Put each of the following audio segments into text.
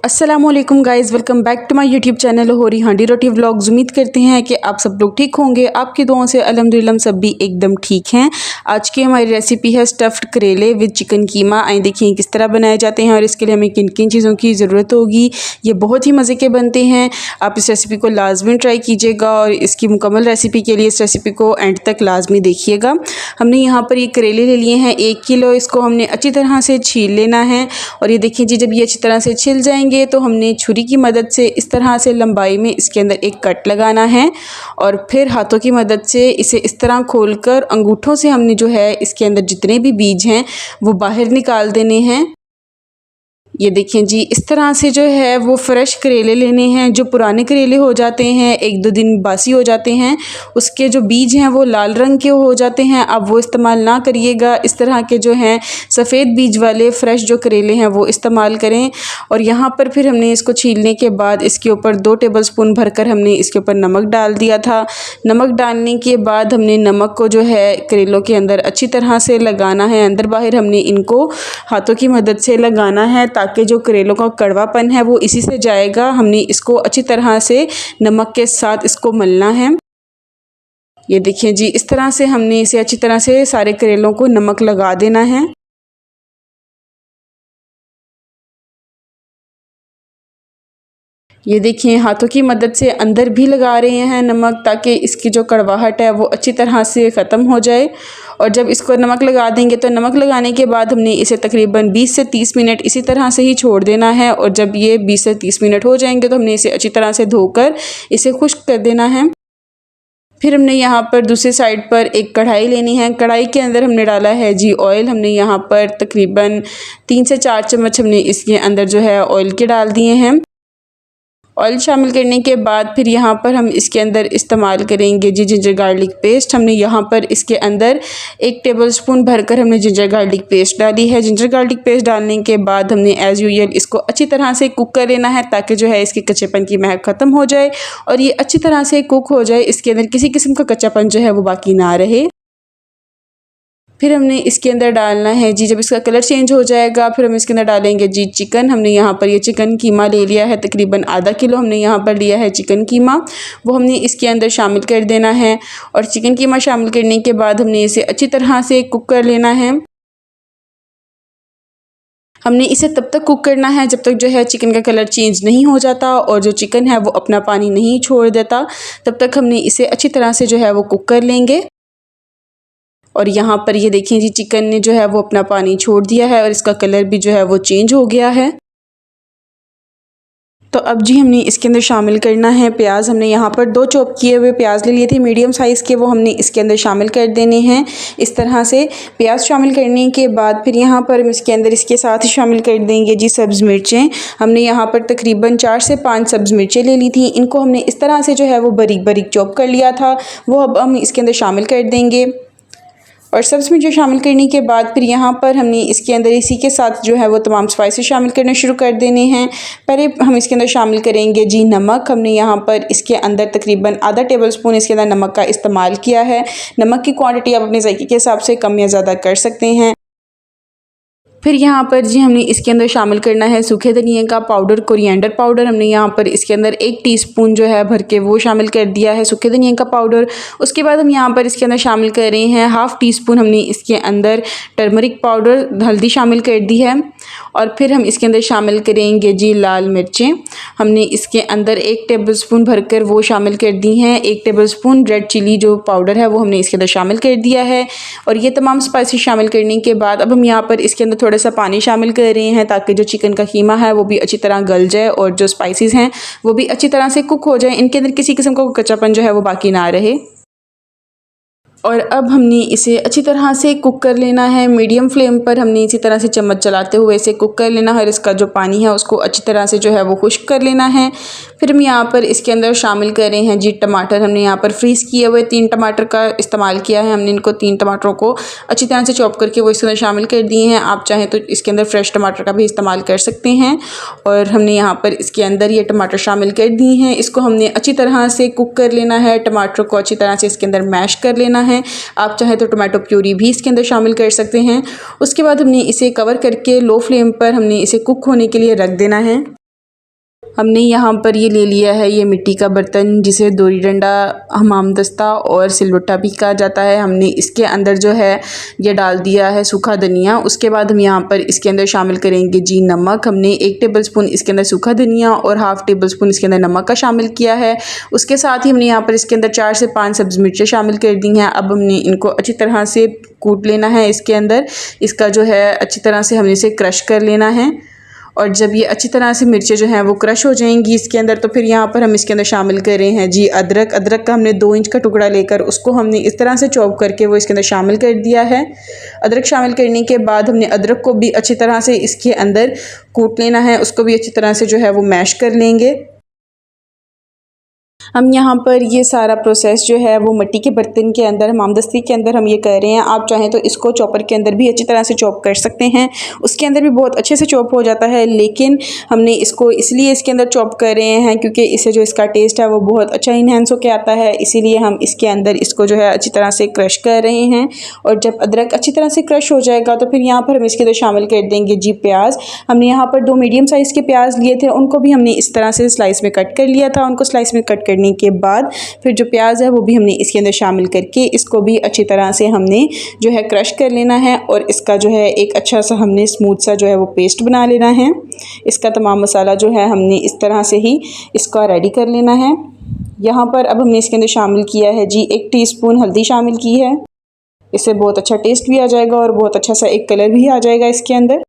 अस्सलामुअलैकुम guys, welcome back to my YouTube channel होरी हांडी रोटी व्लॉग्स। उम्मीद करते हैं कि आप सब लोग ठीक होंगे। आपकी दुआओं से अल्हम्दुलिल्लाह हम सब भी एकदम ठीक हैं। आज की हमारी रेसिपी है स्टफ़्ड करेले विद चिकन कीमा। आइए देखिए किस तरह बनाए जाते हैं और इसके लिए हमें किन किन चीज़ों की ज़रूरत होगी। ये बहुत ही मज़े के बनते हैं। आप इस रेसिपी को लाजमी ट्राई कीजिएगा और इसकी मुकम्मल रेसिपी के लिए इस रेसिपी को एंड तक लाजमी देखिएगा। हमने यहाँ पर ये करेले ले लिए हैं 1 किलो। इसको हमने अच्छी तरह से छील लेना है और ये देखिए जी, जब ये अच्छी तरह से छिल जाएंगे तो हमने छुरी की मदद से इस तरह से लंबाई में इसके अंदर एक कट लगाना है और फिर हाथों की मदद से इसे इस तरह खोलकर अंगूठों से हमने जो है इसके अंदर जितने भी बीज हैं वो बाहर निकाल देने हैं। ये देखें जी, इस तरह से जो है वो फ्रेश करेले लेने हैं। जो पुराने करेले हो जाते हैं 1-2 दिन बासी हो जाते हैं, उसके जो बीज हैं वो लाल रंग के हो जाते हैं, अब वो इस्तेमाल ना करिएगा। इस तरह के जो हैं सफ़ेद बीज वाले फ्रेश जो करेले हैं वो इस्तेमाल करें। और यहाँ पर फिर हमने इसको छीलने के बाद इसके ऊपर 2 टेबलस्पून भरकर हमने इसके ऊपर नमक डाल दिया था। नमक डालने के बाद हमने नमक को जो है करेलों के अंदर अच्छी तरह से लगाना है। अंदर बाहर हमने इनको हाथों की मदद से लगाना है ताकि जो करेलों का कड़वापन है वो इसी से जाएगा। हमने इसको अच्छी तरह से नमक के साथ इसको मलना है। ये देखिए जी, इस तरह से हमने इसे अच्छी तरह से सारे करेलों को नमक लगा देना है। ये देखिए हाथों की मदद से अंदर भी लगा रहे हैं नमक ताकि इसकी जो कड़वाहट है वो अच्छी तरह से ख़त्म हो जाए। और जब इसको नमक लगा देंगे तो नमक लगाने के बाद हमने इसे तकरीबन 20 से 30 मिनट इसी तरह से ही छोड़ देना है। और जब ये 20 से 30 मिनट हो जाएंगे तो हमने इसे अच्छी तरह से धोकर इसे खुश्क कर देना है। फिर हमने यहाँ पर दूसरी साइड पर एक कढ़ाई लेनी है। कढ़ाई के अंदर हमने डाला है जी ऑयल। हमने यहाँ पर तकरीबन 3 से 4 चम्मच हमने इसके अंदर जो है ऑयल के डाल दिए हैं। ऑयल शामिल करने के बाद फिर यहाँ पर हम इसके अंदर इस्तेमाल करेंगे जी जिंजर गार्लिक पेस्ट। हमने यहाँ पर इसके अंदर 1 टेबलस्पून भरकर हमने जिंजर गार्लिक पेस्ट डाली है। जिंजर गार्लिक पेस्ट डालने के बाद हमने एज़ यूजुअल इसको अच्छी तरह से कुक कर लेना है ताकि जो है इसके कच्चेपन की महक ख़त्म हो जाए और ये अच्छी तरह से कुक हो जाए, इसके अंदर किसी किस्म का कच्चापन जो है वो बाकी ना रहे। फिर हमने इसके अंदर डालना है जी, जब इसका कलर चेंज हो जाएगा फिर हम इसके अंदर डालेंगे जी चिकन। हमने यहाँ पर ये चिकन कीमा ले लिया है, तकरीबन आधा किलो हमने यहाँ पर लिया है चिकन कीमा। वो हमने इसके अंदर शामिल कर देना है और चिकन कीमा शामिल करने के बाद हमने इसे अच्छी तरह से कुक कर लेना है। हमने इसे तब तक कुक करना है जब तक जो है चिकन का कलर चेंज नहीं हो जाता और जो चिकन है वो अपना पानी नहीं छोड़ देता। तब तक हमने इसे अच्छी तरह से जो है वो कुक कर लेंगे। और यहाँ पर ये देखें जी, चिकन ने जो है वो अपना पानी छोड़ दिया है और इसका कलर भी जो है वो चेंज हो गया है। तो अब जी हमने इसके अंदर शामिल करना है प्याज। हमने यहाँ पर 2 चॉप किए हुए प्याज ले लिए थे मीडियम साइज़ के, वो हमने इसके अंदर शामिल कर देने हैं। इस तरह से प्याज शामिल करने के बाद फिर यहाँ पर हम इसके अंदर इसके साथ ही शामिल कर देंगे जी सब्ज़ मिर्चें। हमने यहाँ पर तकरीबन 4 से 5 सब्ज़ मिर्चें ले ली थी। इनको हमने इस तरह से जो है वो बारीक बारीक चॉप कर लिया था, वो अब हम इसके अंदर शामिल कर देंगे। और सब्ज़ मिर्चें शामिल करने के बाद फिर यहाँ पर हमने इसके अंदर इसी के साथ जो है वो तमाम स्पाइसेस शामिल करना शुरू कर देने हैं। पहले हम इसके अंदर शामिल करेंगे जी नमक। हमने यहाँ पर इसके अंदर तकरीबन आधा टेबलस्पून इसके अंदर नमक का इस्तेमाल किया है। नमक की क्वांटिटी आप अपने ज़ायके के हिसाब से कम या ज़्यादा कर सकते हैं। फिर यहाँ पर जी हमने इसके अंदर शामिल करना है सूखे धनिए का पाउडर, कोरिएंडर पाउडर। हमने यहाँ पर इसके अंदर 1 टीस्पून जो है भर के वो शामिल कर दिया है सूखे धनिए का पाउडर। उसके बाद हम यहाँ पर इसके अंदर शामिल कर रहे हैं ½ टीस्पून हमने इसके अंदर टर्मरिक पाउडर, हल्दी शामिल कर दी है। और फिर हम इसके अंदर शामिल करेंगे जी लाल मिर्चें। हमने इसके अंदर 1 टेबलस्पून भरकर वो शामिल कर दी हैं। 1 टेबलस्पून रेड चिली जो पाउडर है वो हमने इसके अंदर शामिल कर दिया है। और ये तमाम स्पाइसेस शामिल करने के बाद अब हम यहाँ पर इसके अंदर थोड़ा सा पानी शामिल कर रहे हैं ताकि जो चिकन का कीमा है वो भी अच्छी तरह गल जाए और जो स्पाइसेस हैं वो भी अच्छी तरह से कुक हो जाए, इनके अंदर किसी किस्म का कच्चापन जो है वो बाकी ना रहे। और अब हमने इसे अच्छी तरह से कुक कर लेना है। मीडियम फ्लेम पर हमने इसी तरह से चम्मच चलाते हुए इसे कुक कर लेना है और इसका जो पानी है उसको अच्छी तरह से जो है वो खुश्क कर लेना है। फिर हम यहाँ पर इसके अंदर शामिल कर रहे हैं जी टमाटर। हमने यहाँ पर फ्रीज़ किए हुए 3 टमाटर का इस्तेमाल किया है। हमने इनको 3 टमाटरों को अच्छी तरह से चॉप करके वो इसके अंदर शामिल कर दिए हैं। आप चाहें तो इसके अंदर फ्रेश टमाटर का भी इस्तेमाल कर सकते हैं। और हमने यहाँ पर इसके अंदर ये टमाटर शामिल कर दिए हैं। इसको हमने अच्छी तरह से कुक कर लेना है। टमाटर को अच्छी तरह से इसके अंदर मैश कर लेना है। आप चाहे तो टमाटो प्यूरी भी इसके अंदर शामिल कर सकते हैं। उसके बाद हमने इसे कवर करके लो फ्लेम पर हमने इसे कुक होने के लिए रख देना है। हमने यहाँ पर ये ले लिया है ये मिट्टी का बर्तन जिसे दोरी डंडा, हमाम दस्ता और सिलवट्टा भी कहा जाता है। हमने इसके अंदर जो है ये डाल दिया है सूखा धनिया। उसके बाद हम यहाँ पर इसके अंदर शामिल करेंगे जी नमक। हमने 1 टेबलस्पून इसके अंदर सूखा धनिया और हाफ़ टेबलस्पून इसके अंदर नमक का शामिल किया है। उसके साथ ही हमने यहाँ पर इसके अंदर 4 से 5 सब्ज़ मिर्चें शामिल कर दी हैं। अब हमने इनको अच्छी तरह से कूट लेना है। इसके अंदर इसका जो है अच्छी तरह से हमने इसे क्रश कर लेना है। और जब ये अच्छी तरह से मिर्चें जो हैं वो क्रश हो जाएंगी इसके अंदर, तो फिर यहाँ पर हम इसके अंदर शामिल कर रहे हैं जी अदरक। अदरक का हमने 2 इंच का टुकड़ा लेकर उसको हमने इस तरह से चॉप करके वो इसके अंदर शामिल कर दिया है। अदरक शामिल करने के बाद हमने अदरक को भी अच्छी तरह से इसके अंदर कूट लेना है। उसको भी अच्छी तरह से जो है वो मैश कर लेंगे। हम यहाँ पर ये सारा प्रोसेस जो है वो मिट्टी के बर्तन के अंदर, हमामदस्ती के अंदर हम ये कर रहे हैं। आप चाहें तो इसको चॉपर के अंदर भी अच्छी तरह से चॉप कर सकते हैं, उसके अंदर भी बहुत अच्छे से चॉप हो जाता है। लेकिन हमने इसको इसलिए इसके अंदर चॉप कर रहे हैं क्योंकि इससे जो इसका टेस्ट है वो बहुत अच्छा इन्हेंस होकर आता है। इसीलिए हम इसके अंदर इसको जो है अच्छी तरह से क्रश कर रहे हैं। और जब अदरक अच्छी तरह से क्रश हो जाएगा तो फिर यहाँ पर हम इसके अंदर शामिल कर देंगे जी प्याज। हमने यहाँ पर 2 मीडियम साइज़ के प्याज लिए थे, उनको भी हमने इस तरह से स्लाइस में कट कर लिया था। उनको स्लाइस में कट करने के बाद फिर जो प्याज है वो भी हमने इसके अंदर शामिल करके इसको भी अच्छी तरह से हमने जो है क्रश कर लेना है। और इसका जो है एक अच्छा सा हमने स्मूथ सा जो है वो पेस्ट बना लेना है। इसका तमाम मसाला जो है हमने इस तरह से ही इसका रेडी कर लेना है। यहाँ पर अब हमने इसके अंदर शामिल किया है जी 1 टीस्पून हल्दी शामिल की है। इससे बहुत अच्छा टेस्ट भी आ जाएगा और बहुत अच्छा सा एक कलर भी आ जाएगा इसके अंदर।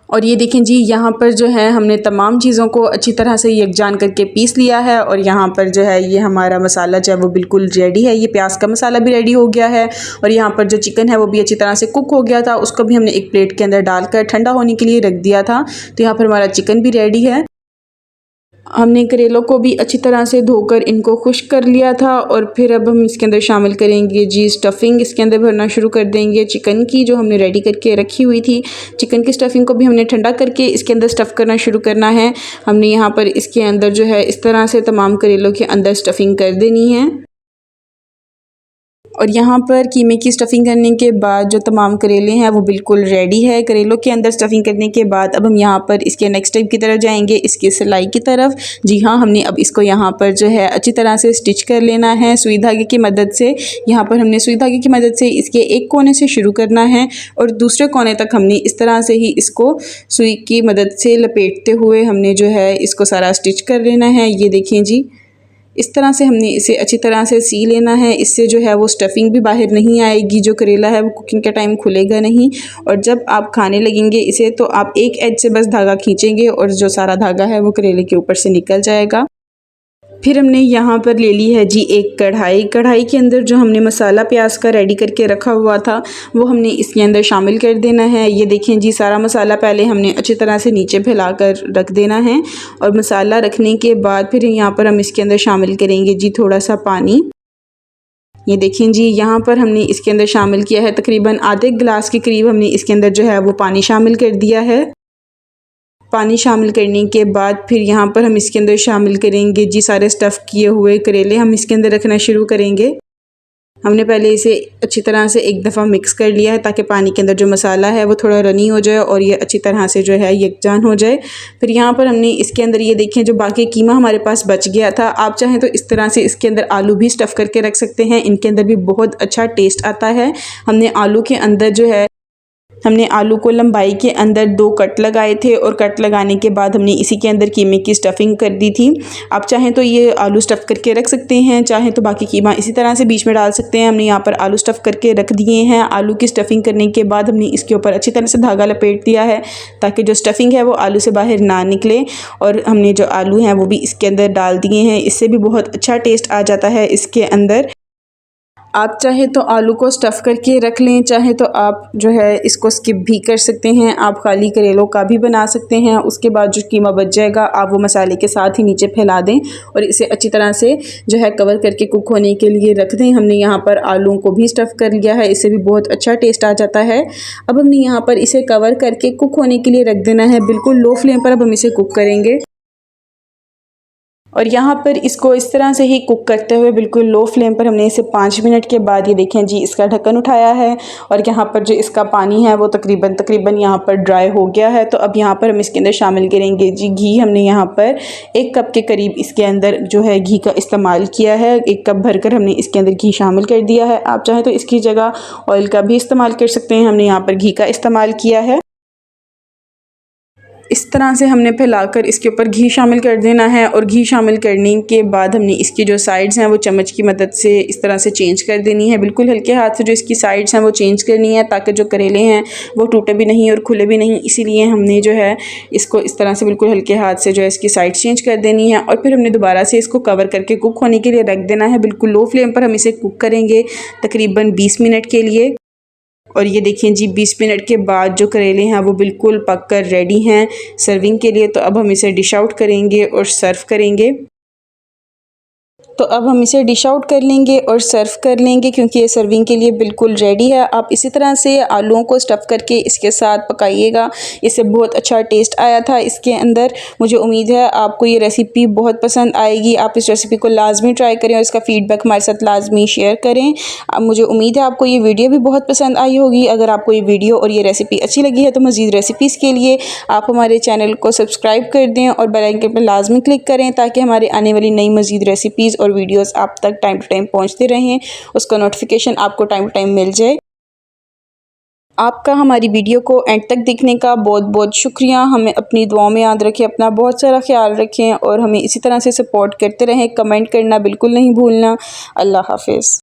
और ये देखें जी यहाँ पर जो है हमने तमाम चीज़ों को अच्छी तरह से यकजान करके पीस लिया है। और यहाँ पर जो है ये हमारा मसाला जो है वो बिल्कुल रेडी है। ये प्याज का मसाला भी रेडी हो गया है। और यहाँ पर जो चिकन है वो भी अच्छी तरह से कुक हो गया था। उसको भी हमने एक प्लेट के अंदर डालकर ठंडा होने के लिए रख दिया था। तो यहाँ पर हमारा चिकन भी रेडी है। हमने करेलों को भी अच्छी तरह से धोकर इनको खुश्क कर लिया था। और फिर अब हम इसके अंदर शामिल करेंगे जी स्टफ़िंग। इसके अंदर भरना शुरू कर देंगे चिकन की, जो हमने रेडी करके रखी हुई थी। चिकन की स्टफ़िंग को भी हमने ठंडा करके इसके अंदर स्टफ़ करना शुरू करना है। हमने यहाँ पर इसके अंदर जो है इस तरह से तमाम करेलों के अंदर स्टफ़िंग कर देनी है। और यहाँ पर कीमे की स्टफ़िंग करने के बाद जो तमाम करेले हैं वो बिल्कुल रेडी है। करेलों के अंदर स्टफ़िंग करने के बाद अब हम यहाँ पर इसके नेक्स्ट स्टेप की तरफ जाएंगे, इसकी सिलाई की तरफ। जी हाँ, हमने अब इसको यहाँ पर जो है अच्छी तरह से स्टिच कर लेना है सुई धागे की मदद से। यहाँ पर हमने सुई धागे की मदद से इसके एक कोने से शुरू करना है और दूसरे कोने तक हमने इस तरह से ही इसको सुई की मदद से लपेटते हुए हमने जो है इसको सारा स्टिच कर लेना है। ये देखें जी, इस तरह से हमने इसे अच्छी तरह से सी लेना है। इससे जो है वो स्टफ़िंग भी बाहर नहीं आएगी। जो करेला है वो कुकिंग के टाइम खुलेगा नहीं। और जब आप खाने लगेंगे इसे तो आप एक एज से बस धागा खींचेंगे और जो सारा धागा है वो करेले के ऊपर से निकल जाएगा। फिर हमने यहाँ पर ले ली है जी एक कढ़ाई। कढ़ाई के अंदर जो हमने मसाला प्याज का रेडी करके रखा हुआ था वो हमने इसके अंदर शामिल कर देना है। ये देखें जी, सारा मसाला पहले हमने अच्छी तरह से नीचे फैला कर रख देना है। और मसाला रखने के बाद फिर यहाँ पर हम इसके अंदर शामिल करेंगे जी थोड़ा सा पानी। ये देखें जी, यहाँ पर हमने इसके अंदर शामिल किया है तकरीबन आधे गिलास के करीब हमने इसके अंदर जो है वो पानी शामिल कर दिया है। पानी शामिल करने के बाद फिर यहाँ पर हम इसके अंदर शामिल करेंगे जी सारे स्टफ़ किए हुए करेले। हम इसके अंदर रखना शुरू करेंगे। हमने पहले इसे अच्छी तरह से एक दफ़ा मिक्स कर लिया है ताकि पानी के अंदर जो मसाला है वो थोड़ा रनी हो जाए और ये अच्छी तरह से जो है यकजान हो जाए। फिर यहाँ पर हमने इसके अंदर ये देखें जो बाकी कीमा हमारे पास बच गया था, आप चाहें तो इस तरह से इसके अंदर आलू भी स्टफ़ करके रख सकते हैं। इनके अंदर भी बहुत अच्छा टेस्ट आता है। हमने आलू के अंदर जो है हमने आलू को लंबाई के अंदर 2 कट लगाए थे और कट लगाने के बाद हमने इसी के अंदर कीमे की स्टफ़िंग कर दी थी। आप चाहें तो ये आलू स्टफ़ करके रख सकते हैं, चाहें तो बाकी कीमा इसी तरह से बीच में डाल सकते हैं। हमने यहाँ पर आलू स्टफ़ करके रख दिए हैं। आलू की स्टफ़िंग करने के बाद हमने इसके ऊपर अच्छी तरह से धागा लपेट दिया है ताकि जो स्टफ़िंग है वो आलू से बाहर ना निकले। और हमने जो आलू हैं वो भी इसके अंदर डाल दिए हैं। इससे भी बहुत अच्छा टेस्ट आ जाता है इसके अंदर। आप चाहे तो आलू को स्टफ़ करके रख लें, चाहे तो आप जो है इसको स्किप भी कर सकते हैं। आप खाली करेलों का भी बना सकते हैं। उसके बाद जो कीमा बच जाएगा आप वो मसाले के साथ ही नीचे फैला दें और इसे अच्छी तरह से जो है कवर करके कुक होने के लिए रख दें। हमने यहाँ पर आलूओं को भी स्टफ़ कर लिया है, इससे भी बहुत अच्छा टेस्ट आ जाता है। अब हमने यहाँ पर इसे कवर करके कुक होने के लिए रख देना है। बिल्कुल लो फ्लेम पर अब हम इसे कुक करेंगे। और यहाँ पर इसको इस तरह से ही कुक करते हुए बिल्कुल लो फ्लेम पर हमने इसे 5 मिनट के बाद ये देखें जी इसका ढक्कन उठाया है और यहाँ पर जो इसका पानी है वो तकरीबन यहाँ पर ड्राई हो गया है। तो अब यहाँ पर हम इसके अंदर शामिल करेंगे जी घी। हमने यहाँ पर 1 कप के करीब इसके अंदर जो है घी का इस्तेमाल किया है। 1 कप भरकर हमने इसके अंदर घी शामिल कर दिया है। आप चाहें तो इसकी जगह ऑयल का भी इस्तेमाल कर सकते हैं। हमने यहाँ पर घी का इस्तेमाल किया है। इस तरह से हमने फैलाकर इसके ऊपर घी शामिल कर देना है और घी शामिल करने के बाद हमने इसकी जो साइड्स हैं वो चम्मच की मदद से इस तरह से चेंज कर देनी है। बिल्कुल हल्के हाथ से जो इसकी साइड्स हैं वो चेंज करनी है ताकि जो करेले हैं वो टूटे भी नहीं और खुले भी नहीं। इसीलिए हमने जो है इसको इस तरह से बिल्कुल हल्के हाथ से जो है इसकी साइड चेंज कर देनी है और फिर हमने दोबारा से इसको कवर करके कुक होने के लिए रख देना है। बिल्कुल लो फ्लेम पर हम इसे कुक करेंगे तकरीबन 20 मिनट के लिए। और ये देखिए जी 20 मिनट के बाद जो करेले हैं वो बिल्कुल पक कर रेडी हैं सर्विंग के लिए। तो अब हम इसे डिश आउट करेंगे और सर्व करेंगे। तो अब हम इसे डिश आउट कर लेंगे और सर्व कर लेंगे क्योंकि ये सर्विंग के लिए बिल्कुल रेडी है। आप इसी तरह से आलूओं को स्टफ़ करके इसके साथ पकाइएगा। इससे बहुत अच्छा टेस्ट आया था इसके अंदर। मुझे उम्मीद है आपको ये रेसिपी बहुत पसंद आएगी। आप इस रेसिपी को लाजमी ट्राई करें और इसका फ़ीडबैक हमारे साथ लाजमी शेयर करें। अब मुझे उम्मीद है आपको ये वीडियो भी बहुत पसंद आई होगी। अगर आपको ये वीडियो और ये रेसिपी अच्छी लगी है तो मज़ीद रेसिपीज़ के लिए आप हमारे चैनल को सब्सक्राइब कर दें और बेल आइकन पर लाजमी क्लिक करें ताकि हमारे आने वाली नई मज़ीद रेसिपीज़ और वीडियोस आप तक टाइम टू टाइम पहुंचते रहें। उसका नोटिफिकेशन आपको टाइम टू टाइम मिल जाए। आपका हमारी वीडियो को एंड तक देखने का बहुत बहुत शुक्रिया। हमें अपनी दुआओं में याद रखें, अपना बहुत सारा ख्याल रखें और हमें इसी तरह से सपोर्ट करते रहें। कमेंट करना बिल्कुल नहीं भूलना। अल्लाह हाफिज़।